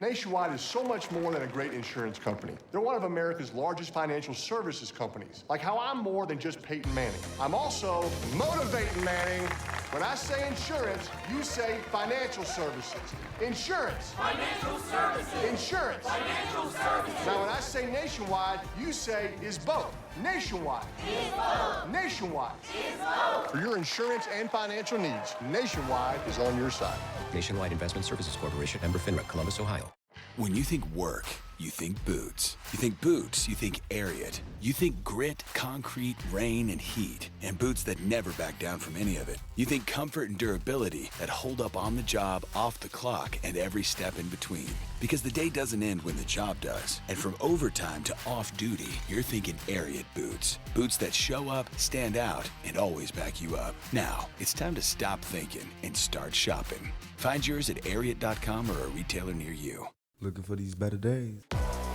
Nationwide is so much more than a great insurance company. They're one of America's largest financial services companies. Like how I'm more than just Peyton Manning. I'm also motivating Manning. When I say insurance, you say financial services. Insurance. Financial services. Insurance. Financial services. Now when I say nationwide, you say is both. Nationwide. Is both. Nationwide. Is both. For your insurance and financial needs, Nationwide is on your side. Nationwide Investment Services Corporation, member FINRA, Columbus, Ohio. When you think work, you think boots. You think boots, you think Ariat. You think grit, concrete, rain, and heat. And boots that never back down from any of it. You think comfort and durability that hold up on the job, off the clock, and every step in between. Because the day doesn't end when the job does. And from overtime to off-duty, you're thinking Ariat boots. Boots that show up, stand out, and always back you up. Now, it's time to stop thinking and start shopping. Find yours at Ariat.com or a retailer near you. Looking for these better days.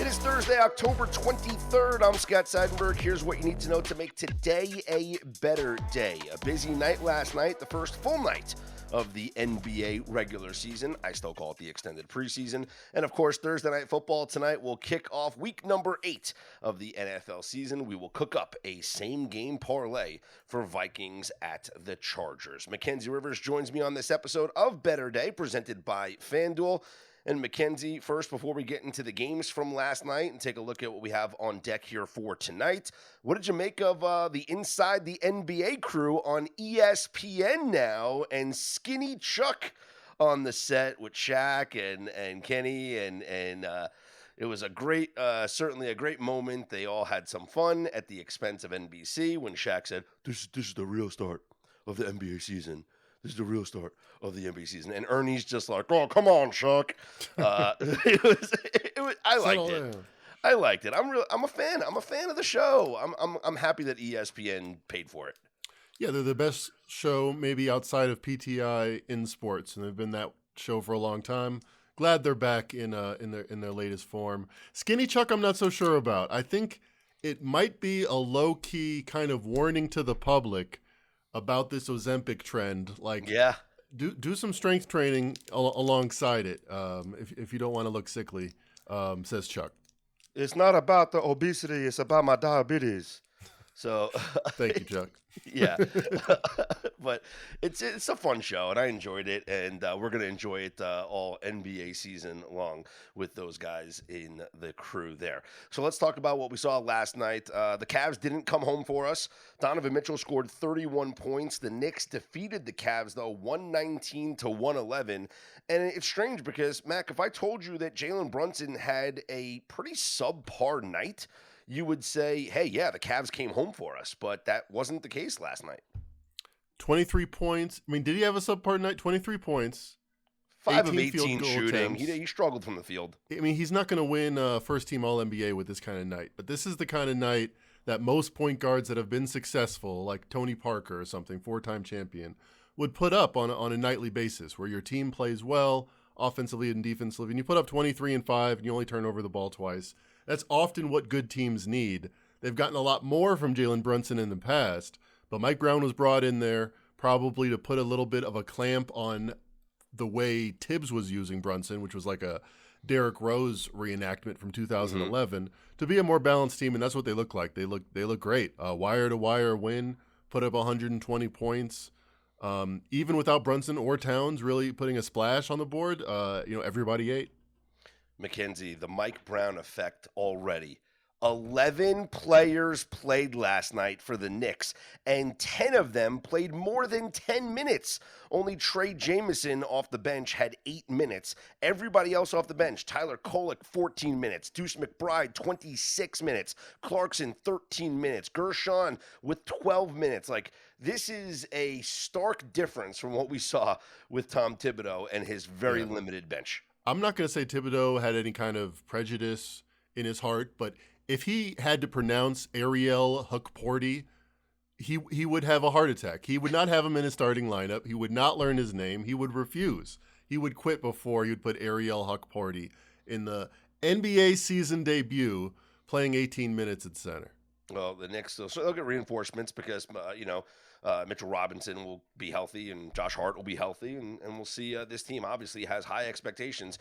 It is Thursday, October 23rd. I'm Scott Seidenberg. Here's what you need to know to make today a better day. A busy night last night, the first full night of the NBA regular season. I still call it the extended preseason. And of course, Thursday Night Football tonight will kick off week number 8 of the NFL season. We will cook up a same-game parlay for Vikings at the Chargers. Mackenzie Rivers joins me on this episode of Better Day, presented by FanDuel. And Mackenzie, first, before we get into the games from last night and take a look at what we have on deck here for tonight, what did you make of the Inside the NBA crew on ESPN now and Skinny Chuck on the set with Shaq and Kenny and it was a great, certainly a great moment. They all had some fun at the expense of NBC when Shaq said, "This is the real start of the NBA season. This is the real start of the NBA season." And Ernie's just like, "Oh, come on, Chuck." It was. I liked it. I liked it. I'm a fan. I'm a fan of the show. I'm happy that ESPN paid for it. Yeah, they're the best show maybe outside of PTI in sports, and they've been that show for a long time. Glad they're back in their latest form. Skinny Chuck, I'm not so sure about. I think it might be a low key kind of warning to the public about this Ozempic trend. Like, yeah, do some strength training alongside it if you don't want to look sickly, says Chuck. It's not about the obesity, it's about my diabetes. So thank you, Chuck. Yeah. But it's a fun show, and I enjoyed it, and we're going to enjoy it all NBA season long with those guys in the crew there. So let's talk about what we saw last night. The Cavs didn't come home for us. Donovan Mitchell scored 31 points. The Knicks defeated the Cavs, though, 119-111. And it's strange because, Mac, if I told you that Jalen Brunson had a pretty subpar night, you would say, hey, yeah, the Cavs came home for us. But that wasn't the case last night. 23 points. I mean, did he have a subpar night? 23 points. 5 of 18 shooting. He struggled from the field. I mean, he's not going to win first-team All-NBA with this kind of night. But this is the kind of night that most point guards that have been successful, like Tony Parker or something, 4-time champion, would put up on a nightly basis, where your team plays well, offensively and defensively, and you put up 23 and 5, and you only turn over the ball twice. That's often what good teams need. They've gotten a lot more from Jalen Brunson in the past, but Mike Brown was brought in there probably to put a little bit of a clamp on the way Tibbs was using Brunson, which was like a Derrick Rose reenactment from 2011, to be a more balanced team, and that's what they look like. They look great. Wire-to-wire win, put up 120 points. Even without Brunson or Towns really putting a splash on the board, everybody ate. Mackenzie, the Mike Brown effect already. 11 players played last night for the Knicks, and 10 of them played more than 10 minutes. Only Trey Jamison off the bench had 8 minutes. Everybody else off the bench, Tyler Kolek, 14 minutes. Deuce McBride, 26 minutes. Clarkson, 13 minutes. Gershon with 12 minutes. Like, this is a stark difference from what we saw with Tom Thibodeau and his very limited bench. I'm not going to say Thibodeau had any kind of prejudice in his heart, but if he had to pronounce Ariel Hukporti, he would have a heart attack. He would not have him in his starting lineup. He would not learn his name. He would refuse. He would quit before he would put Ariel Hukporti in the NBA season debut playing 18 minutes at center. Well, the Knicks, so they'll get reinforcements because, Mitchell Robinson will be healthy and Josh Hart will be healthy, and we'll see. This team obviously has high expectations.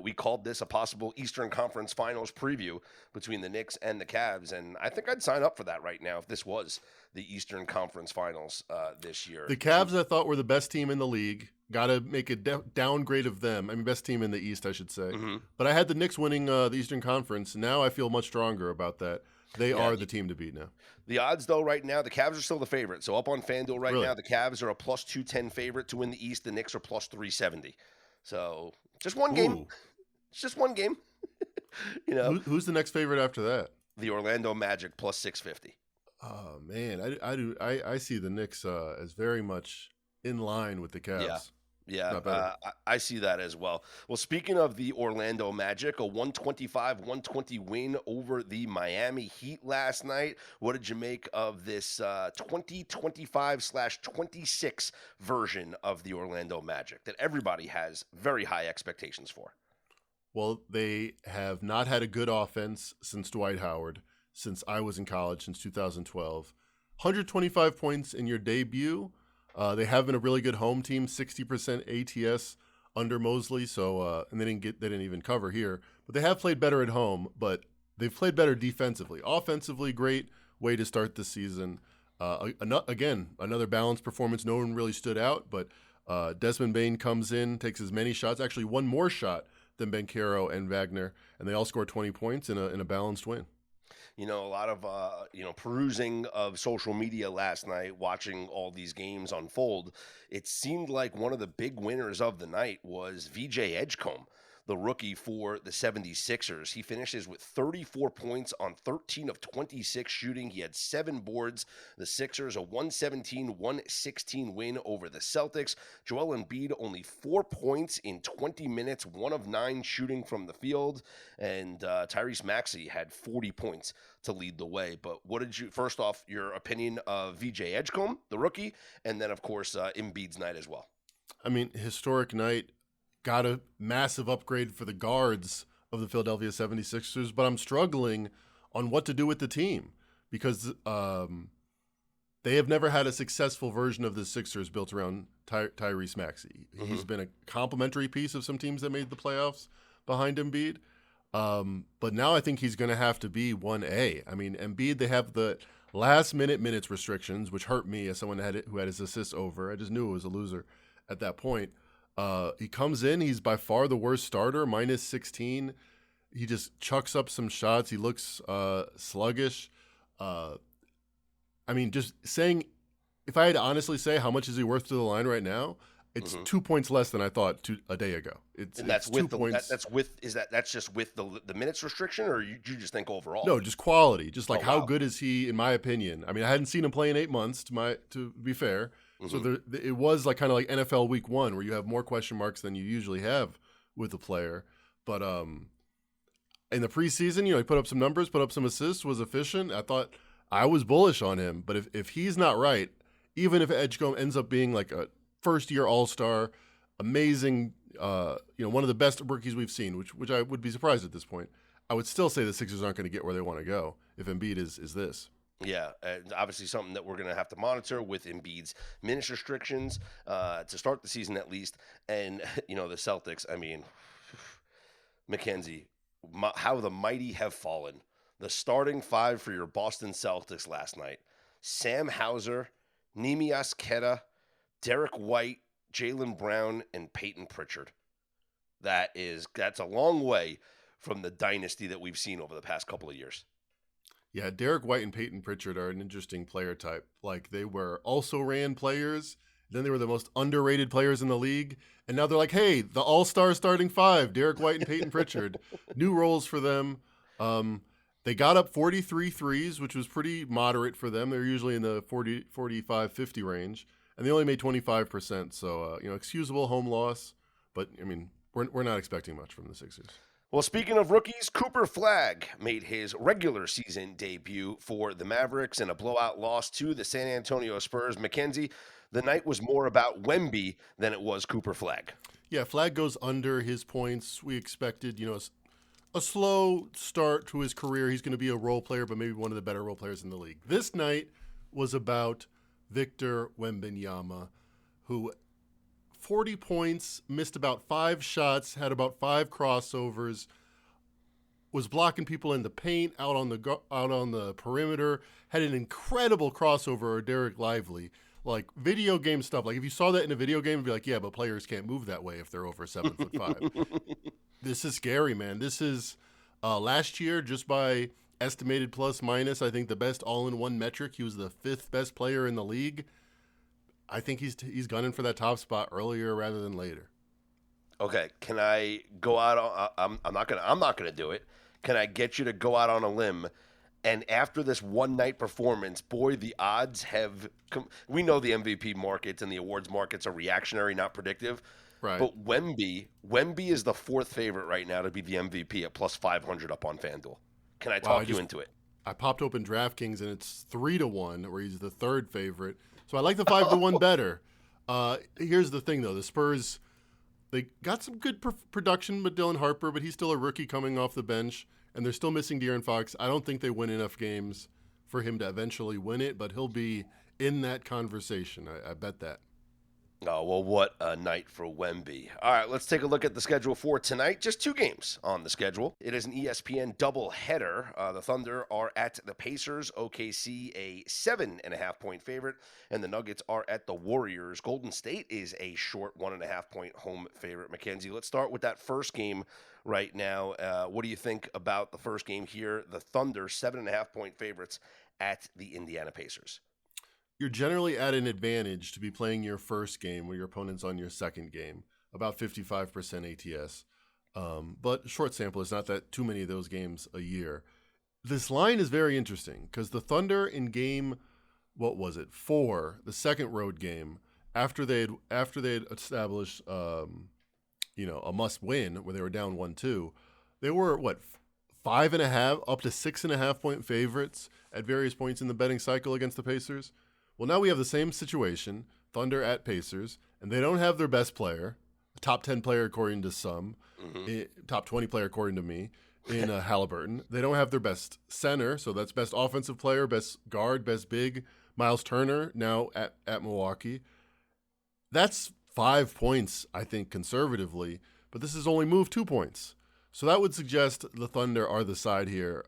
We called this a possible Eastern Conference Finals preview between the Knicks and the Cavs, and I think I'd sign up for that right now if this was the Eastern Conference Finals this year. The Cavs, I thought, were the best team in the league. Got to make a downgrade of them. I mean, best team in the East, I should say. Mm-hmm. But I had the Knicks winning the Eastern Conference. Now I feel much stronger about that. They are the team to beat now. The odds, though, right now, the Cavs are still the favorite. So up on FanDuel right Really? now, the Cavs are a plus 210 favorite to win the East. The Knicks are plus 370. So just one game. Ooh. It's just one game. Who's the next favorite after that? The Orlando Magic plus 650. Oh man, I see the Knicks as very much in line with the Cavs. Yeah, I see that as well. Well, speaking of the Orlando Magic, a 125-120 win over the Miami Heat last night. What did you make of this 2025/26 version of the Orlando Magic that everybody has very high expectations for? Well, they have not had a good offense since Dwight Howard, since I was in college, since 2012. 125 points in your debut. They have been a really good home team, 60% ATS under Mosley. So, and they didn't even cover here, but they have played better at home. But they've played better defensively. Offensively, great way to start the season. Again, another balanced performance. No one really stood out, but Desmond Bane comes in, takes as many shots, actually one more shot than Banchero and Wagner, and they all scored 20 points in a balanced win. A lot of, perusing of social media last night, watching all these games unfold, it seemed like one of the big winners of the night was VJ Edgecombe, the rookie for the 76ers. He finishes with 34 points on 13 of 26 shooting. He had 7 boards. The Sixers, a 117-116 win over the Celtics. Joel Embiid, only 4 points in 20 minutes, 1 of 9 shooting from the field. And Tyrese Maxey had 40 points to lead the way. But first off, your opinion of VJ Edgecombe, the rookie, and then, of course, Embiid's night as well. I mean, historic night. Got a massive upgrade for the guards of the Philadelphia 76ers, but I'm struggling on what to do with the team because they have never had a successful version of the Sixers built around Tyrese Maxey. Mm-hmm. He's been a complementary piece of some teams that made the playoffs behind Embiid, but now I think he's going to have to be 1A. I mean, Embiid, they have the last-minute minutes restrictions, which hurt me as someone who had his assists over. I just knew it was a loser at that point. He comes in, he's by far the worst starter, minus 16. He just chucks up some shots. He looks sluggish. I mean, just saying, if I had to honestly say how much is he worth to the line right now, it's 2 points less than I thought a day ago. That's just with the minutes restriction, or you just think overall? No, just quality. Just like how good is he, in my opinion? I mean, I hadn't seen him play in 8 months, to be fair. So it was like kind of like NFL Week 1 where you have more question marks than you usually have with a player. But in the preseason, he put up some numbers, put up some assists, was efficient. I thought I was bullish on him. But if he's not right, even if Edgecombe ends up being like a first-year All-Star, amazing, one of the best rookies we've seen, which I would be surprised at this point, I would still say the Sixers aren't going to get where they want to go if Embiid is this. Yeah, and obviously something that we're going to have to monitor with Embiid's minutes restrictions to start the season at least. And, the Celtics, I mean, Mackenzie, how the mighty have fallen. The starting 5 for your Boston Celtics last night: Sam Hauser, Neemias Queta, Derek White, Jaylen Brown, and Peyton Pritchard. That's a long way from the dynasty that we've seen over the past couple of years. Yeah, Derek White and Peyton Pritchard are an interesting player type. Like, they were also-ran players, then they were the most underrated players in the league, and now they're like, hey, the all-star starting 5, Derek White and Peyton Pritchard. New roles for them. They got up 43 threes, which was pretty moderate for them. They're usually in the 40, 45, 50 range, and they only made 25%. So, excusable home loss, but, I mean, we're not expecting much from the Sixers. Well, speaking of rookies, Cooper Flagg made his regular season debut for the Mavericks in a blowout loss to the San Antonio Spurs. Mackenzie, the night was more about Wemby than it was Cooper Flagg. Yeah, Flagg goes under his points. We expected, a slow start to his career. He's going to be a role player, but maybe one of the better role players in the league. This night was about Victor Wembanyama, who 40 points, missed about 5 shots, had about 5 crossovers, was blocking people in the paint, out on the perimeter, had an incredible crossover of Derek Lively. Like video game stuff. Like if you saw that in a video game, you'd be like, yeah, but players can't move that way if they're over 7'5". This is scary, man. This is last year, just by estimated plus minus, I think the best all-in-one metric. He was the 5th best player in the league. I think he's gunning for that top spot earlier rather than later. Okay, can I go out on, I'm not gonna do it. Can I get you to go out on a limb? And after this one night performance, boy, the odds have we know the MVP markets and the awards markets are reactionary, not predictive. Right. But Wemby is the 4th favorite right now to be the MVP at plus 500 up on FanDuel. Can I talk you into it? I popped open DraftKings and it's 3-1, where he's the 3rd favorite. So I like the 5-1 better. Here's the thing, though: the Spurs, they got some good production with Dylan Harper, but he's still a rookie coming off the bench, and they're still missing De'Aaron Fox. I don't think they win enough games for him to eventually win it, but he'll be in that conversation. I bet that. Oh, well, what a night for Wemby. All right, let's take a look at the schedule for tonight. Just 2 games on the schedule. It is an ESPN doubleheader. The Thunder are at the Pacers. OKC, a 7.5-point favorite. And the Nuggets are at the Warriors. Golden State is a short 1.5-point home favorite. Mackenzie, let's start with that first game right now. What do you think about the first game here? The Thunder, 7.5-point favorites at the Indiana Pacers. You're generally at an advantage to be playing your first game where your opponent's on your second game, about 55% ATS. But short sample, it's not that too many of those games a year. This line is very interesting because the Thunder in game, 4, the second road game, after they had established, a must win where they were down 1-2, they were 5.5 up to 6.5 point favorites at various points in the betting cycle against the Pacers. Well, now we have the same situation, Thunder at Pacers, and they don't have their best player, top 10 player according to some, top 20 player according to me, in Halliburton. They don't have their best center, so that's best offensive player, best guard, best big, Miles Turner, now at Milwaukee. That's 5 points, I think, conservatively, but this has only moved 2 points. So that would suggest the Thunder are the side here.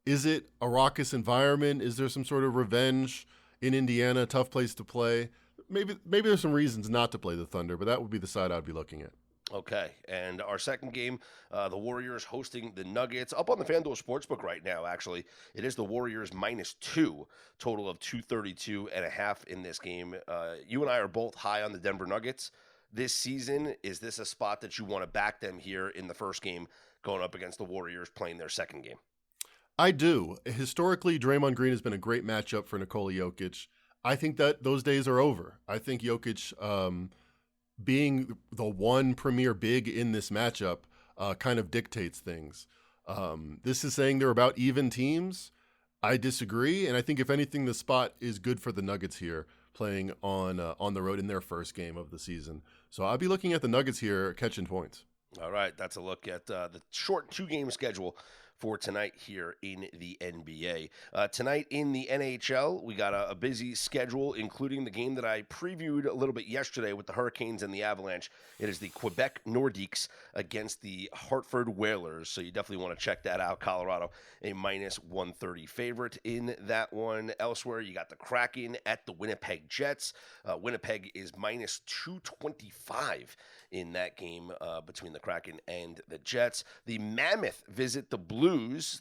Is it a raucous environment? Is there some sort of revenge in Indiana, tough place to play? Maybe there's some reasons not to play the Thunder, but that would be the side I'd be looking at. Okay, and our second game, the Warriors hosting the Nuggets. Up on the FanDuel Sportsbook right now, actually, it is the Warriors -2, total of 232.5 in this game. You and I are both high on the Denver Nuggets this season. Is this a spot that you want to back them here in the first game going up against the Warriors playing their second game? I do. Historically, Draymond Green has been a great matchup for Nikola Jokic. I think that those days are over. I think Jokic, being the one premier big in this matchup, kind of dictates things. This is saying they're about even teams. I disagree, and I think if anything, the spot is good for the Nuggets here, playing on the road in their first game of the season. So I'll be looking at the Nuggets here catching points. All right, that's a look at the short 2-game schedule for tonight here in the NBA. Tonight in the NHL, we got a busy schedule, including the game that I previewed a little bit yesterday with the Hurricanes and the Avalanche. It is the Quebec Nordiques against the Hartford Whalers, so you definitely want to check that out. Colorado, a -130 favorite in that one. Elsewhere, you got the Kraken at the Winnipeg Jets. Winnipeg is -225 in that game between the Kraken and the Jets. The Mammoth visit the Blues.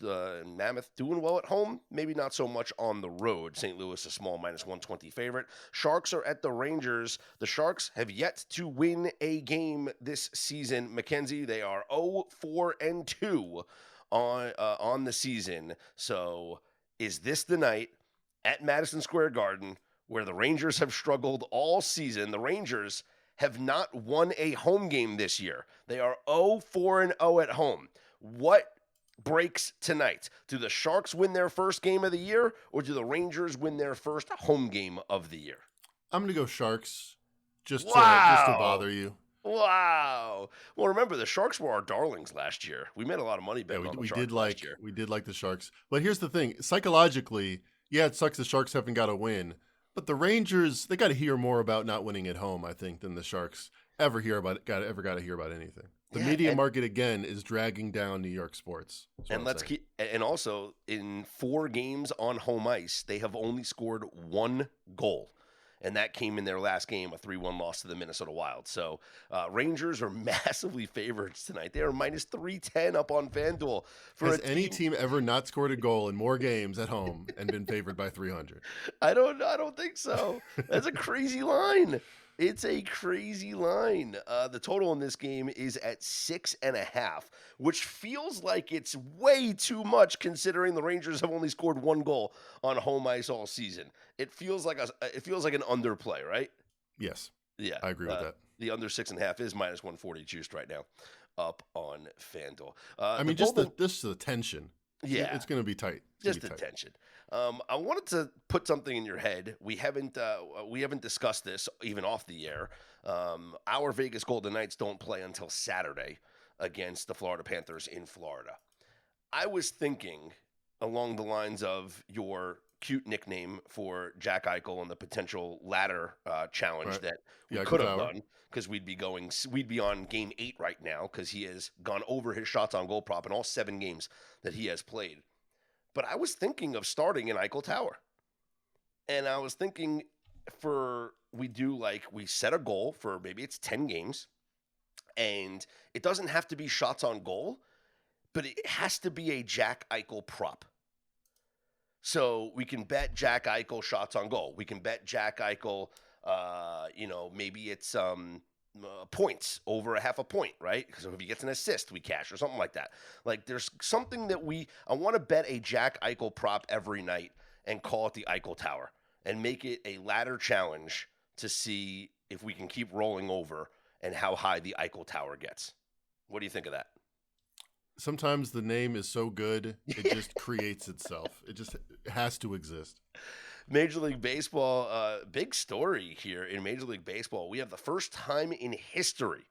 The Mammoth doing well at home, maybe not so much on the road. St. Louis, a small -120 favorite. Sharks are at the Rangers. The Sharks have yet to win a game this season. Mackenzie, they are 0-4-2 on the season. So is this the night at Madison Square Garden where the Rangers have struggled all season? The Rangers have not won a home game this year. They are 0-4-0 at home. What breaks tonight? Do the Sharks win their first game of the year, or do the Rangers win their first home game of the year? I'm going to go Sharks, just to bother you. Wow. Well, remember, the Sharks were our darlings last year. We made a lot of money betting on the Sharks last year. We did like the Sharks. But here's the thing. Psychologically, yeah, it sucks the Sharks haven't got a win. But the Rangers, they got to hear more about not winning at home, I think, than the Sharks ever got to hear about anything. The media market again is dragging down New York sports. And also in 4 games on home ice, they have only scored 1 goal. And that came in their last game, a 3-1 loss to the Minnesota Wild. So Rangers are massively favorites tonight. They are minus 310 up on FanDuel. Has any team ever not scored a goal in more games at home and been favored by 300? I don't think so. That's a crazy line. It's a crazy line. The total in this game is at 6.5, which feels like it's way too much considering the Rangers have only scored 1 goal on home ice all season. It feels like an underplay, right? Yes. Yeah, I agree with that. The under 6.5 is minus 140 juiced right now, up on FanDuel. Just the tension. Yeah, it's going to be tight. Just the tension. I wanted to put something in your head. We haven't discussed this even off the air. Our Vegas Golden Knights don't play until Saturday against the Florida Panthers in Florida. I was thinking along the lines of your cute nickname for Jack Eichel and the potential ladder challenge that we could have done, because we'd be on game 8 right now, because he has gone over his shots on goal prop in all 7 games that he has played. But I was thinking of starting an Eichel Tower. And I was thinking we set a goal for maybe it's 10 games, and it doesn't have to be shots on goal, but it has to be a Jack Eichel prop. So we can bet Jack Eichel shots on goal. We can bet Jack Eichel, maybe it's points over a half a point, right? Because if he gets an assist, we cash or something like that. Like there's something that I want to bet a Jack Eichel prop every night and call it the Eichel Tower and make it a ladder challenge to see if we can keep rolling over and how high the Eichel Tower gets. What do you think of that? Sometimes the name is so good, it just creates itself. It just has to exist. Major League Baseball, big story here in Major League Baseball. We have the first time in history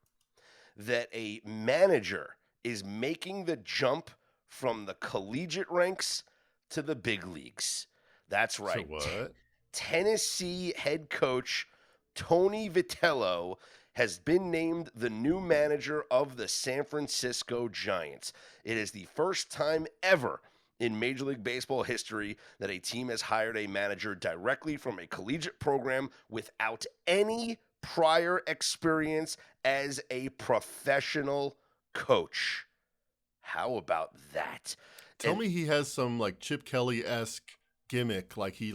that a manager is making the jump from the collegiate ranks to the big leagues. That's right. So what? Tennessee head coach Tony Vitello has been named the new manager of the San Francisco Giants. It is the first time ever in Major League Baseball history that a team has hired a manager directly from a collegiate program without any prior experience as a professional coach. How about that? Tell me he has some like Chip Kelly-esque gimmick, like he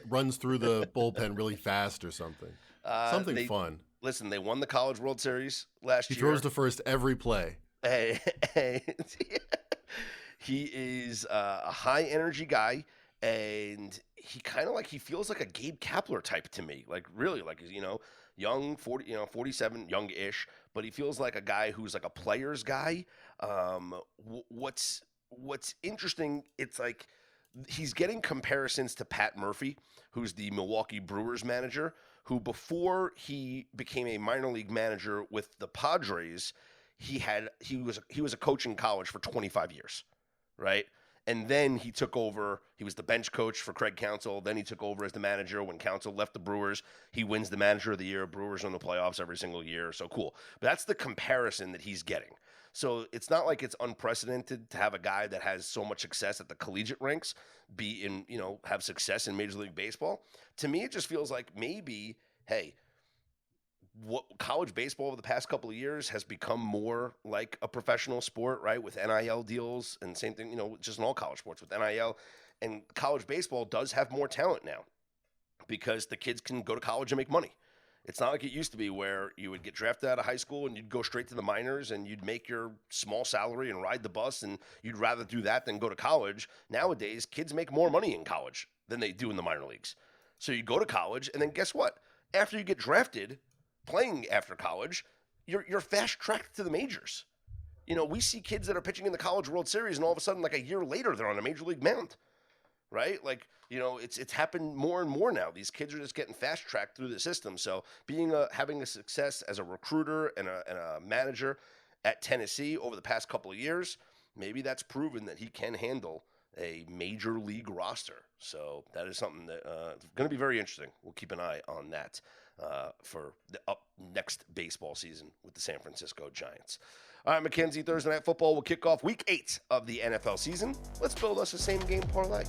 runs through the bullpen really fast or something. Something fun. Listen, they won the College World Series last year. He throws to first every play. He is a high energy guy, and he feels like a Gabe Kapler type to me. Like really, young, 47, young-ish, but he feels like a guy who's like a player's guy. What's interesting, it's like he's getting comparisons to Pat Murphy, who's the Milwaukee Brewers manager, who before he became a minor league manager with the Padres, he was a coach in college for 25 years. Right? And then he took over. He was the bench coach for Craig Counsell. Then he took over as the manager when Counsell left the Brewers. He wins the manager of the year. Brewers are in the playoffs every single year. So cool. But that's the comparison that he's getting. So it's not like it's unprecedented to have a guy that has so much success at the collegiate ranks have success in Major League Baseball. To me, it just feels like maybe, hey, what college baseball over the past couple of years has become more like a professional sport, right? With NIL deals and same thing, just in all college sports with NIL, and college baseball does have more talent now because the kids can go to college and make money. It's not like it used to be where you would get drafted out of high school and you'd go straight to the minors and you'd make your small salary and ride the bus, and you'd rather do that than go to college. Nowadays, kids make more money in college than they do in the minor leagues. So you go to college, and then guess what? After you get drafted, playing after college, you're fast-tracked to the majors. We see kids that are pitching in the College World Series, and all of a sudden, like a year later, they're on a major league mound, right? It's happened more and more now. These kids are just getting fast-tracked through the system. So having a success as a recruiter and a manager at Tennessee over the past couple of years, maybe that's proven that he can handle a major league roster. So that is something that going to be very interesting. We'll keep an eye on that for the next baseball season with the San Francisco Giants. All right, Mackenzie, Thursday Night Football will kick off Week 8 of the NFL season. Let's build us a same-game parlay.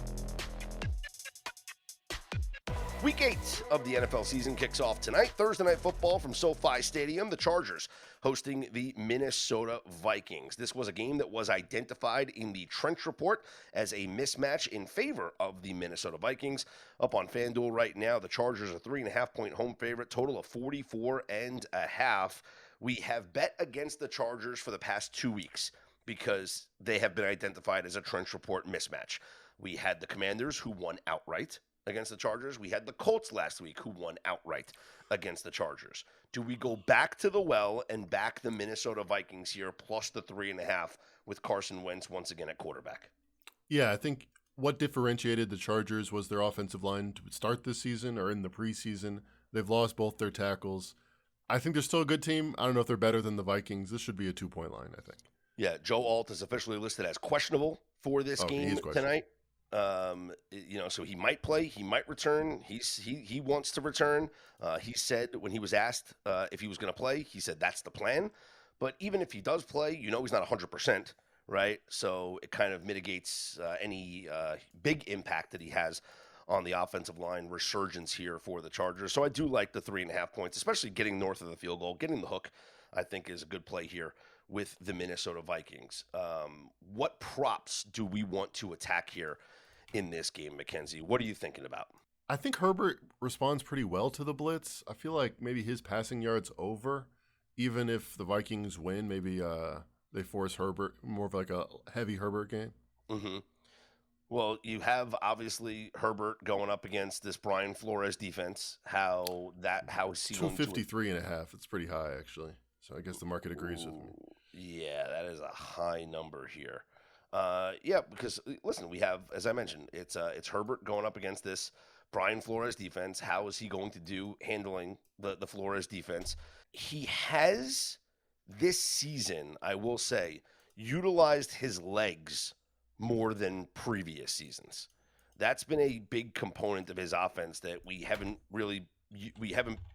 Week 8 of the NFL season kicks off tonight. Thursday Night Football from SoFi Stadium. The Chargers hosting the Minnesota Vikings. This was a game that was identified in the Trench Report as a mismatch in favor of the Minnesota Vikings. Up on FanDuel right now, the Chargers are 3.5-point home favorite, total of 44.5. We have bet against the Chargers for the past 2 weeks because they have been identified as a Trench Report mismatch. We had the Commanders, who won outright against the Chargers. We had the Colts last week, who won outright against the Chargers. Do we go back to the well and back the Minnesota Vikings here plus the 3.5 with Carson Wentz once again at quarterback? Yeah, I think what differentiated the Chargers was their offensive line to start this season or in the preseason. They've lost both their tackles. I think they're still a good team. I don't know if they're better than the Vikings. This should be a 2-point line, I think. Yeah, Joe Alt is officially listed as questionable for this game tonight. So he might play, he might return. He wants to return. He said when he was asked if he was going to play, he said that's the plan. But even if he does play, he's not 100%, right? So it kind of mitigates any big impact that he has on the offensive line resurgence here for the Chargers. So I do like the 3.5 points, especially getting north of the field goal, getting the hook. I think is a good play here with the Minnesota Vikings. What props do we want to attack here in this game, Mackenzie? What are you thinking about? I think Herbert responds pretty well to the blitz. I feel like maybe his passing yards over, even if the Vikings win, maybe they force Herbert, more of like a heavy Herbert game. Mm-hmm. Well, you have obviously Herbert going up against this Brian Flores defense. How is he going to 253.5? It's pretty high, actually. So I guess the market agrees with me. Yeah, that is a high number here. Because listen, we have, as I mentioned, it's Herbert going up against this Brian Flores defense. How is he going to do handling the Flores defense? He has this season, I will say, utilized his legs more than previous seasons. That's been a big component of his offense that we haven't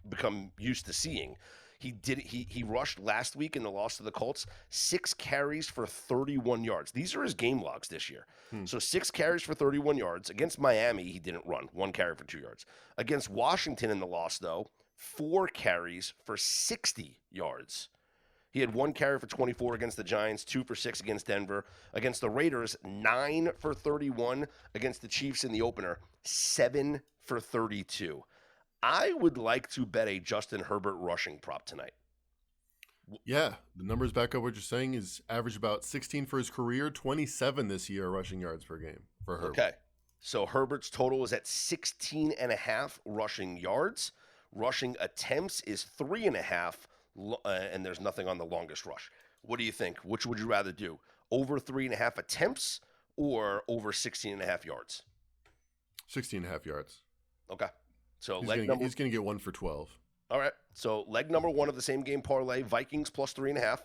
become used to seeing. He rushed last week in the loss to the Colts, 6 carries for 31 yards. These are his game logs this year. So 6 carries for 31 yards. Against Miami, he didn't run. 1 carry for 2 yards. Against Washington in the loss, though, 4 carries for 60 yards. He had 1 carry for 24 against the Giants, 2 for 6 against Denver. Against the Raiders, 9 for 31. Against the Chiefs in the opener, 7 for 32. I would like to bet a Justin Herbert rushing prop tonight. Yeah, the numbers back up what you're saying. Is averaged about 16 for his career, 27 this year rushing yards per game for Herbert. Okay, so Herbert's total is at 16.5 rushing yards. Rushing attempts is 3.5, and there's nothing on the longest rush. What do you think? Which would you rather do? Over 3.5 attempts or over 16.5 yards? 16.5 yards. Okay. So he's going to get 1 for 12. All right. So leg number 1 of the same game parlay, Vikings plus 3.5.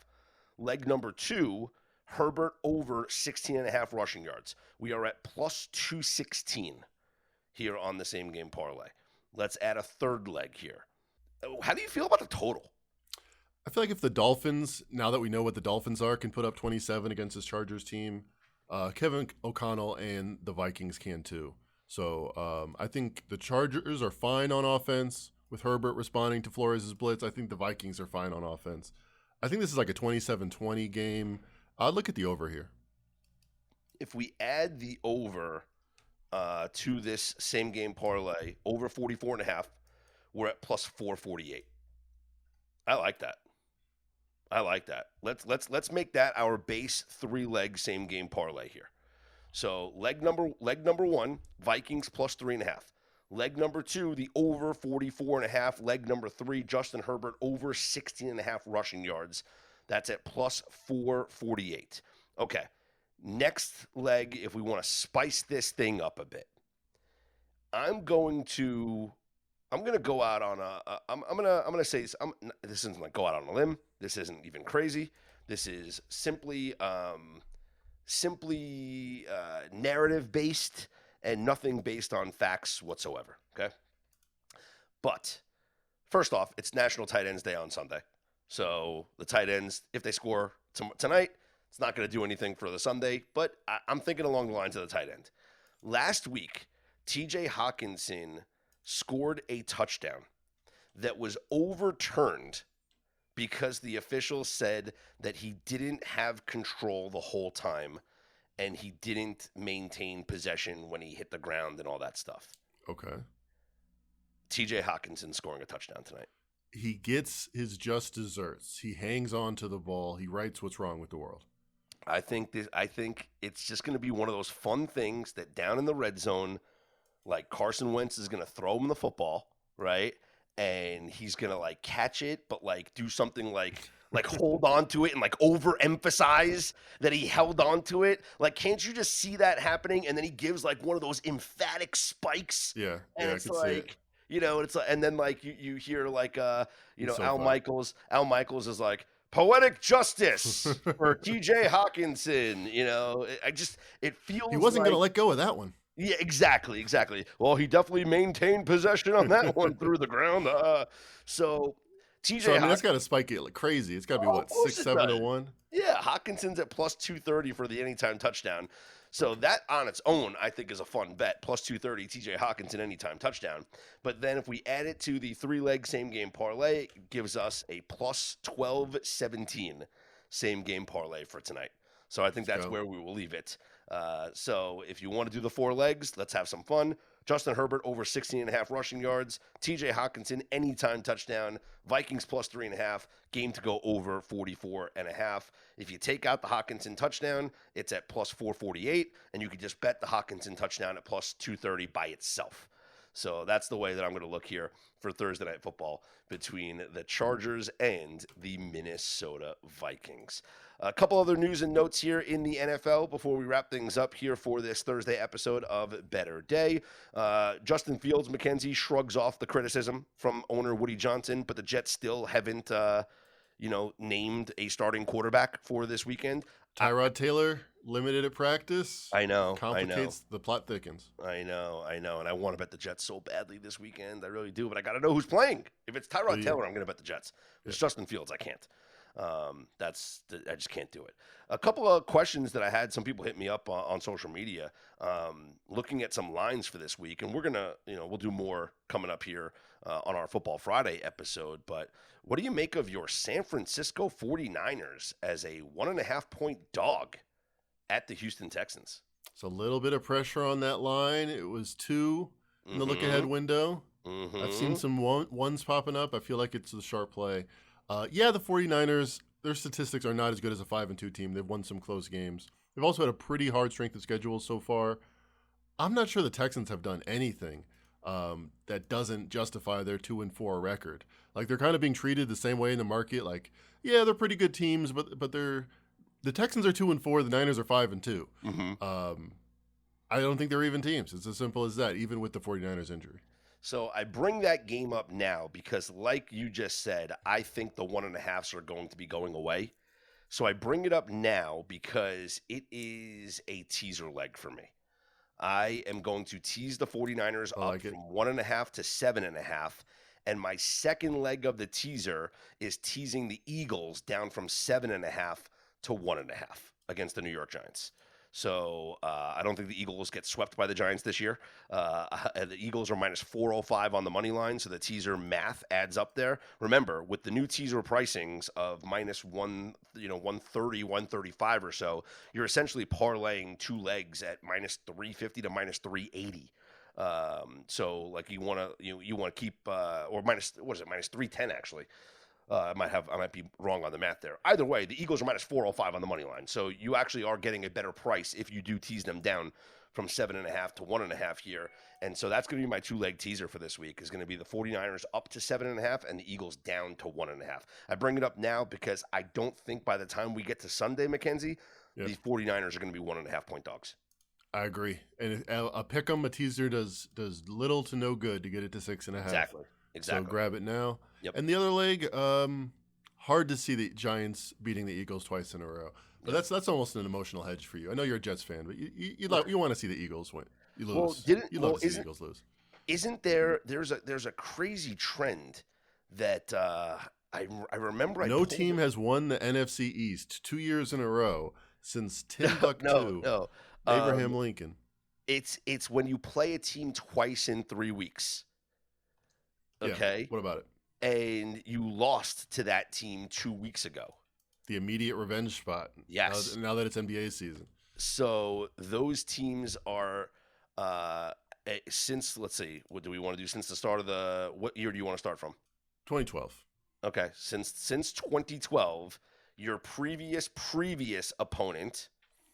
Leg number 2, Herbert over 16.5 rushing yards. We are at plus 216 here on the same game parlay. Let's add a third leg here. How do you feel about the total? I feel like if the Dolphins, now that we know what the Dolphins are, can put up 27 against this Chargers team, Kevin O'Connell and the Vikings can too. So I think the Chargers are fine on offense with Herbert responding to Flores' blitz. I think the Vikings are fine on offense. I think this is like a 27-20 game. I'd look at the over here. If we add the over to this same game parlay, over 44.5, we're at plus 448. I like that. Let's make that our base 3-leg same game parlay here. So leg number 1, Vikings plus 3.5. Leg number 2, the over 44.5. Leg number 3, Justin Herbert over 16.5 rushing yards. That's at plus 448. Okay. Next leg, if we want to spice this thing up a bit, I'm going to go out on I'm going to say this isn't like go out on a limb. This isn't even crazy. This is simply simply narrative based and nothing based on facts whatsoever. Okay. But first off, it's National Tight Ends Day on Sunday. So the tight ends, if they score tonight, it's not going to do anything for the Sunday. But I'm thinking along the lines of the tight end. Last week, TJ Hawkinson scored a touchdown that was overturned because the official said that he didn't have control the whole time and he didn't maintain possession when he hit the ground and all that stuff. Okay. TJ Hawkinson scoring a touchdown tonight. He gets his just desserts. He hangs on to the ball. He writes what's wrong with the world. I think it's just going to be one of those fun things that down in the red zone, like Carson Wentz is going to throw him the football, right? And he's going to like catch it, but like do something like hold on to it and like overemphasize that he held on to it. Like, can't you just see that happening? And then he gives like one of those emphatic spikes. Yeah. And yeah, it's I could see it. like, you know, it's like, and then like you hear like, you know, So Al fun. Michaels is like, poetic justice for TJ Hawkinson. You know, it feels He wasn't like, going to let go of that one. yeah, exactly. Well, he definitely maintained possession on that one through the ground. So TJ, So, I mean, that's got to spike it like crazy. It's got to be, Oh, what, of course 6, it 7 to does. 1? Yeah, Hawkinson's at plus 230 for the anytime touchdown. So that on its own, I think, is a fun bet. Plus 230, TJ Hawkinson anytime touchdown. But then if we add it to the 3-leg same game parlay, it gives us a plus 1217 same game parlay for tonight. So I think that's where we will leave it. So if you want to do the 4 legs, let's have some fun. Justin Herbert over 16.5 rushing yards. TJ Hawkinson anytime touchdown. Vikings plus 3.5. Game to go over 44.5. If you take out the Hawkinson touchdown, it's at plus 448, and you could just bet the Hawkinson touchdown at plus 230 by itself. So that's the way that I'm going to look here for Thursday Night Football between the Chargers and the Minnesota Vikings. A couple other news and notes here in the NFL before we wrap things up here for this Thursday episode of Better Day. Justin Fields, McKenzie shrugs off the criticism from owner Woody Johnson, but the Jets still haven't, named a starting quarterback for this weekend. Tyrod Taylor, limited at practice. I know. Complicates, the plot thickens. I know. And I want to bet the Jets so badly this weekend. I really do, but I got to know who's playing. If it's Tyrod Taylor, I'm going to bet the Jets. If it's Justin Fields, I can't. I just can't do it. A couple of questions that I had, some people hit me up on social media, looking at some lines for this week, and we're going to, we'll do more coming up here on our Football Friday episode, but what do you make of your San Francisco 49ers as a 1.5-point dog at the Houston Texans? It's a little bit of pressure on that line. It was 2 in the look-ahead window. I've seen some ones popping up. I feel like it's a sharp play. The 49ers, their statistics are not as good as a 5-2 team. They've won some close games. They've also had a pretty hard strength of schedule so far. I'm not sure the Texans have done anything that doesn't justify their 2-4 record. Like, they're kind of being treated the same way in the market. Like, yeah, they're pretty good teams, but the Texans are 2-4, the Niners are 5-2. I don't think they're even teams. It's as simple as that, even with the 49ers injury. So I bring that game up now because, like you just said, I think the 1.5s are going to be going away. So I bring it up now because it is a teaser leg for me. I am going to tease the 49ers up from 1.5 to 7.5. And my second leg of the teaser is teasing the Eagles down from 7.5 to 1.5 against the New York Giants. So I don't think the Eagles get swept by the Giants this year. The Eagles are minus 405 on the money line, so the teaser math adds up there. Remember, with the new teaser pricings of minus 130, 135 or so, you're essentially parlaying 2 legs at minus 350 to minus 380. So like you want to keep or minus, what is it, minus 310 actually. I might be wrong on the math there. Either way, the Eagles are minus 405 on the money line. So you actually are getting a better price if you do tease them down from 7.5 to 1.5 here. And so that's going to be my 2-leg teaser for this week, is going to be the 49ers up to 7.5 and the Eagles down to 1.5. I bring it up now because I don't think by the time we get to Sunday, Mackenzie, these 49ers are going to be 1.5-point dogs. I agree. And a pick 'em, a teaser does little to no good to get it to 6.5. Exactly. So grab it now. Yep. And the other leg, hard to see the Giants beating the Eagles twice in a row. But that's almost an emotional hedge for you. I know you're a Jets fan, but you want to see the Eagles win. You lose. Well, you love to see the Eagles lose. Isn't there's a crazy trend that I remember. No team has won the NFC East 2 years in a row since Timbuktu. No. Abraham Lincoln. It's when you play a team twice in 3 weeks. Okay. Yeah, what about it? And you lost to that team 2 weeks ago. The immediate revenge spot. Yes. Now that it's NBA season. So those teams are since, let's see, what do we want to do since the start of what year do you want to start from? 2012. Okay, since 2012, your previous opponent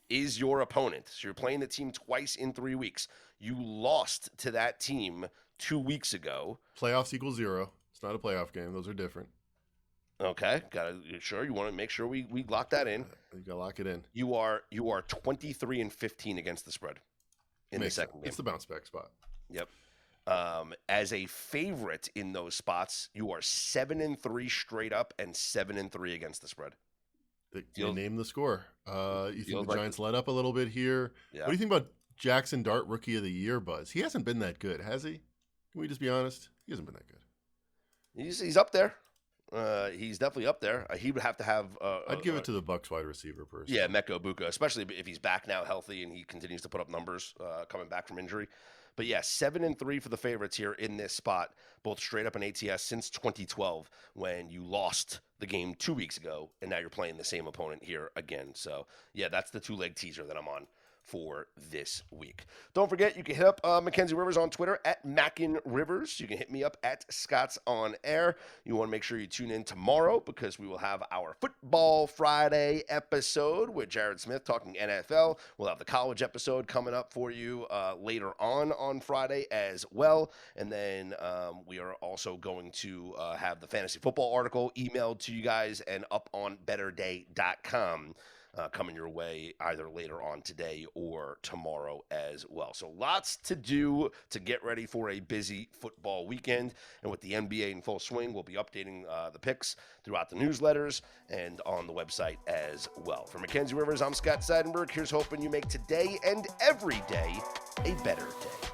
is your opponent. So you're playing the team twice in 3 weeks. You lost to that team 2 weeks ago. Playoffs equals 0. It's not a playoff game. Those are different. Okay, you want to make sure we lock that in. You gotta lock it in. You are 23-15 against the spread in the second game. It's the bounce back spot. Yep. As a favorite in those spots, you are 7-3 straight up and 7-3 against the spread. You name the score. You think the like Giants let up a little bit here? Yeah. What do you think about Jackson Dart Rookie of the Year buzz? He hasn't been that good, has he? Can we just be honest? He hasn't been that good. He's up there. He's definitely up there. He would have to have. I'd give it to the Bucs wide receiver person. Yeah, Mecca Buka, especially if he's back now healthy and he continues to put up numbers coming back from injury. But yeah, 7-3 for the favorites here in this spot, both straight up in ATS since 2012 when you lost the game 2 weeks ago, and now you're playing the same opponent here again. So yeah, that's the 2-leg teaser that I'm on for this week. Don't forget, you can hit up Mackenzie Rivers on Twitter at Mackin Rivers. You can hit me up at Scott's On Air. You want to make sure you tune in tomorrow because we will have our Football Friday episode with Jared Smith talking NFL. We'll have the college episode coming up for you later on Friday as well. And then we are also going to have the fantasy football article emailed to you guys and up on betterday.com. Coming your way either later on today or tomorrow as well. So lots to do to get ready for a busy football weekend. And with the NBA in full swing, we'll be updating the picks throughout the newsletters and on the website as well. For Mackenzie Rivers, I'm Scott Seidenberg. Here's hoping you make today and every day a better day.